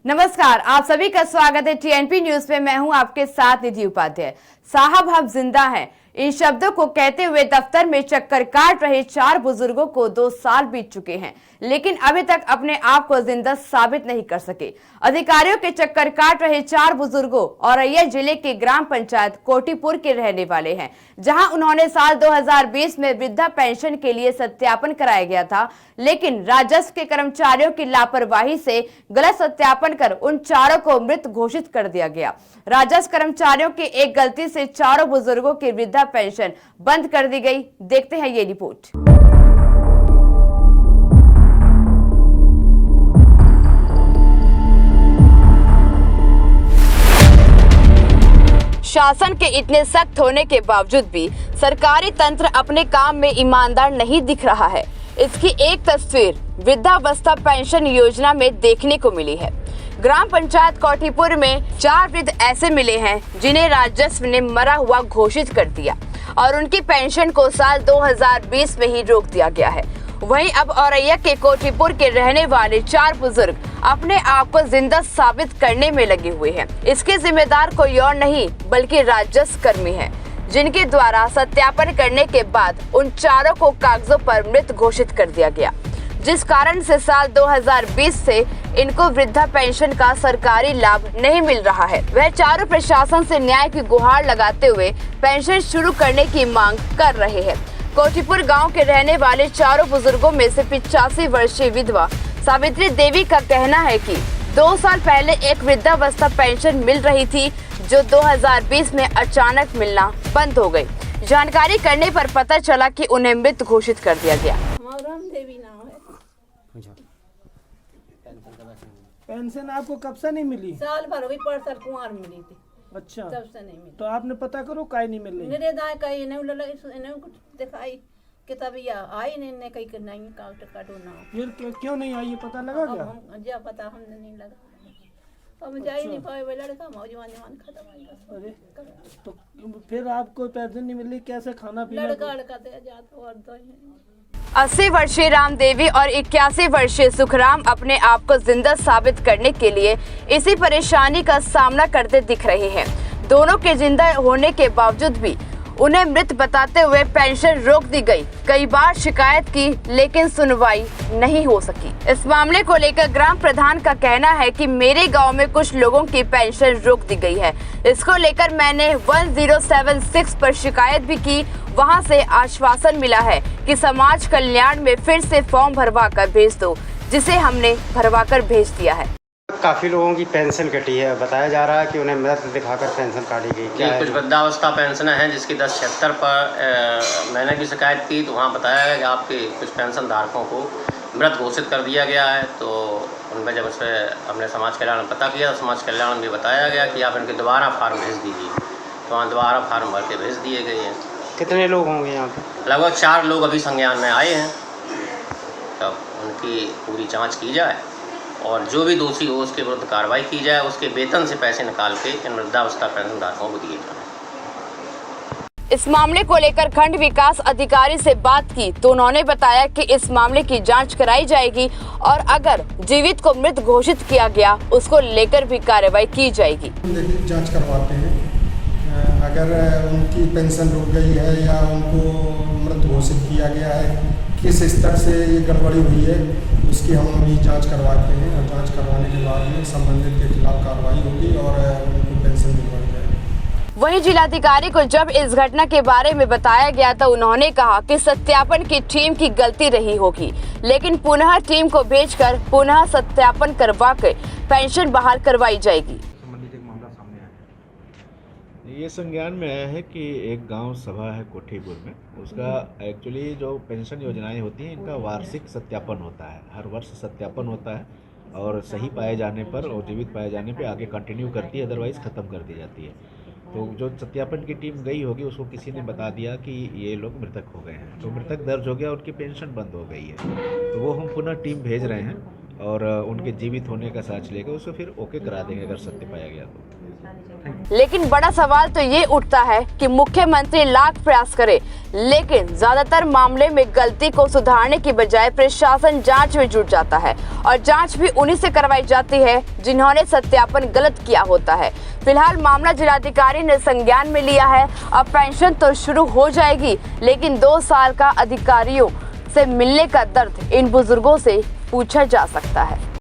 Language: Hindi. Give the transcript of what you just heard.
नमस्कार, आप सभी का स्वागत है टीएनपी न्यूज में। मैं हूं आपके साथ निधि उपाध्याय। साहब हम जिंदा हैं, इन शब्दों को कहते हुए दफ्तर में चक्कर काट रहे 4 बुजुर्गों को 2 साल बीत चुके हैं, लेकिन अभी तक अपने आप को जिंदा साबित नहीं कर सके। अधिकारियों के चक्कर काट रहे 4 बुजुर्गों औरैया जिले के ग्राम पंचायत कोटीपुर के रहने वाले हैं, जहां उन्होंने साल 2020 में वृद्धा पेंशन के लिए सत्यापन कराया गया था, लेकिन राजस्व के कर्मचारियों की लापरवाही से गलत सत्यापन कर उन चारों को मृत घोषित कर दिया गया। राजस्व कर्मचारियों की एक गलती से चारों बुजुर्गों की वृद्धा पेंशन बंद कर दी गई। देखते हैं ये रिपोर्ट। शासन के इतने सख्त होने के बावजूद भी सरकारी तंत्र अपने काम में ईमानदार नहीं दिख रहा है। इसकी एक तस्वीर वृद्धावस्था पेंशन योजना में देखने को मिली है। ग्राम पंचायत कोटीपुर में 4 वृद्ध ऐसे मिले हैं जिन्हें राजस्व ने मरा हुआ घोषित कर दिया और उनकी पेंशन को साल 2020 में ही रोक दिया गया है। वहीं अब औरैया के कोटीपुर के रहने वाले 4 बुजुर्ग अपने आप को जिंदा साबित करने में लगे हुए हैं। इसके जिम्मेदार कोई और नहीं बल्कि राजस्व कर्मी हैं, जिनके द्वारा सत्यापन करने के बाद उन चारों को कागजों पर मृत घोषित कर दिया गया, जिस कारण से साल 2020 से इनको वृद्धा पेंशन का सरकारी लाभ नहीं मिल रहा है। वह चारों प्रशासन से न्याय की गुहार लगाते हुए पेंशन शुरू करने की मांग कर रहे हैं। कोटीपुर गांव के रहने वाले चारों बुजुर्गों में से 85 वर्षीय विधवा सावित्री देवी का कहना है कि 2 साल पहले एक वृद्धावस्था पेंशन मिल रही थी, जो 2020 में अचानक मिलना बंद हो गई। जानकारी करने पर पता चला कि उन्हें मृत घोषित कर दिया गया। देवी नाम है। पेंशन आपको कब से नहीं मिली? साल भर हो गई, पर साल कुंवार मिली थी। अच्छा, तब से नहीं मिली। तो आपने पता करो काहे नहीं मिल रही? मेरे दाएं कहीं नहीं लला, इन्हें कुछ दिखाई किताब या आई नहीं कहीं कर नहीं काउंटर काटो ना। फिर क्यों नहीं आई, ये पता लगा क्या? हम जा पता हमने नहीं लगा, हम जा ही नहीं पाए। वो लड़का मौजवान जवान खत्म हो गया। अरे तो फिर आपको पेंशन नहीं मिल रही, कैसे खाना पीना? लड़का दे जात और दो 80 वर्षीय राम देवी और 81 वर्षीय सुखराम अपने आप को जिंदा साबित करने के लिए इसी परेशानी का सामना करते दिख रहे हैं। दोनों के जिंदा होने के बावजूद भी उन्हें मृत बताते हुए पेंशन रोक दी गई। कई बार शिकायत की, लेकिन सुनवाई नहीं हो सकी। इस मामले को लेकर ग्राम प्रधान का कहना है कि मेरे गांव में कुछ लोगों की पेंशन रोक दी गई है। इसको लेकर मैंने 1076 पर शिकायत भी की। वहां से आश्वासन मिला है कि समाज कल्याण में फिर से फॉर्म भरवा कर भेज दो, जिसे हमने भरवा कर भेज दिया है। काफ़ी लोगों की पेंशन कटी है, बताया जा रहा है कि उन्हें मृत दिखाकर पेंशन काटी गई। क्या कुछ वृद्धावस्था पेंशन है जिसकी 1076 पर मैंने भी शिकायत की, तो वहाँ बताया गया कि आपके कुछ पेंशन धारकों को मृत घोषित कर दिया गया है। तो उनमें जब उसे हमने समाज कल्याण में पता किया, तो समाज कल्याण में बताया गया कि आप इनके दोबारा फार्म भेज दीजिए। तो वहाँ दोबारा फार्म भर के भेज दिए गए हैं। कितने लोग होंगे यहाँ पे? लगभग 4 लोग अभी संज्ञान में आए हैं। तब उनकी पूरी जाँच की जाए और जो भी दोषी हो उसके विरुद्ध कार्रवाई की जाए। उसके वेतन से पैसे निकाल के इन वृद्धावस्था पेंशन धारकों को दिए जाए। इस मामले को लेकर खंड विकास अधिकारी से बात की तो उन्होंने बताया कि इस मामले की जांच कराई जाएगी और अगर जीवित को मृत घोषित किया गया उसको लेकर भी कार्रवाई की जाएगी। जांच करवाते हैं, अगर उनकी पेंशन रुक गई है या उनको मृत घोषित किया गया है, किस स्तर से ये गड़बड़ी हुई है, उसकी हम भी जांच करवाते हैं और जांच करवाने के बाद में संबंधित के खिलाफ कार्रवाई होगी और उनको पेंशन दिलवाई जाएगी। वहीं जिलाधिकारी को जब इस घटना के बारे में बताया गया तो उन्होंने कहा कि सत्यापन की टीम की गलती रही होगी, लेकिन पुनः टीम को भेजकर पुनः सत्यापन करवा कर पेंशन बहाल करवाई जाएगी। ये संज्ञान में आया है कि एक गांव सभा है कोठीपुर में, उसका एक्चुअली जो पेंशन योजनाएं होती हैं इनका वार्षिक सत्यापन होता है। हर वर्ष सत्यापन होता है और सही पाए जाने पर और जीवित पाए जाने पे आगे कंटिन्यू करती है, अदरवाइज़ ख़त्म कर दी जाती है। तो जो सत्यापन की टीम गई होगी उसको किसी ने बता दिया कि ये लोग मृतक हो गए हैं, तो मृतक दर्ज हो गया, उनकी पेंशन बंद हो गई है। तो वो हम पुनः टीम भेज रहे हैं और उनके जीवित होने का साक्ष्य लेकर उसको फिर ओके करा देंगे अगर सत्य पाया गया तो। लेकिन बड़ा सवाल तो ये उठता है कि मुख्यमंत्री लाख प्रयास करे, लेकिन ज्यादातर मामले में गलती को सुधारने की बजाय प्रशासन जांच में जुट जाता है और जांच भी उन्हीं से करवाई जाती है जिन्होंने सत्यापन गलत किया होता है। फिलहाल मामला जिलाधिकारी ने संज्ञान में लिया है। अब पेंशन तो शुरू हो जाएगी, लेकिन 2 साल का अधिकारियों से मिलने का दर्द इन बुजुर्गों से पूछा जा सकता है।